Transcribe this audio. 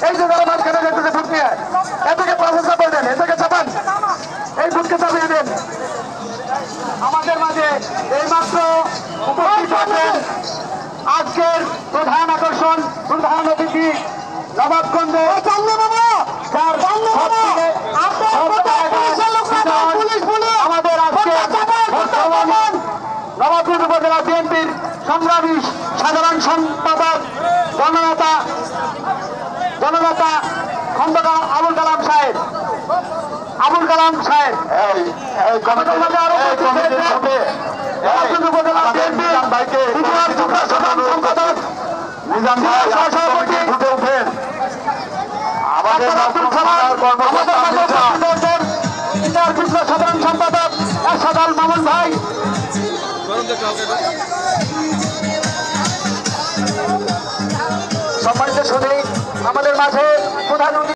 এই যে যারা মাঝখানে যেতেছে ভোট নিয়ে এটাকে পাশে চাপাই দেন, এটাকে চাপান, এই ভোটকে চাপিয়ে দেন। আমাদের মাঝে এইমাত্র উপস্থিত হচ্ছেন আজকের প্রধান আকর্ষণ, প্রধান অতিথি নবাবগঞ্জে আমাদের আজকে নবাবগঞ্জ উপজেলা বিএনপির সংগ্রামী সাধারণ সম্পাদক জননেতা খন্দকার আবুল কালাম সাহেব উপজেলা বিএনপির সাধারণ সম্পাদক সাধারণ সম্পাদক এরশাদ আল মামুন ভাই, সম্মানিত শুনে আমাদের মাঝে প্রধান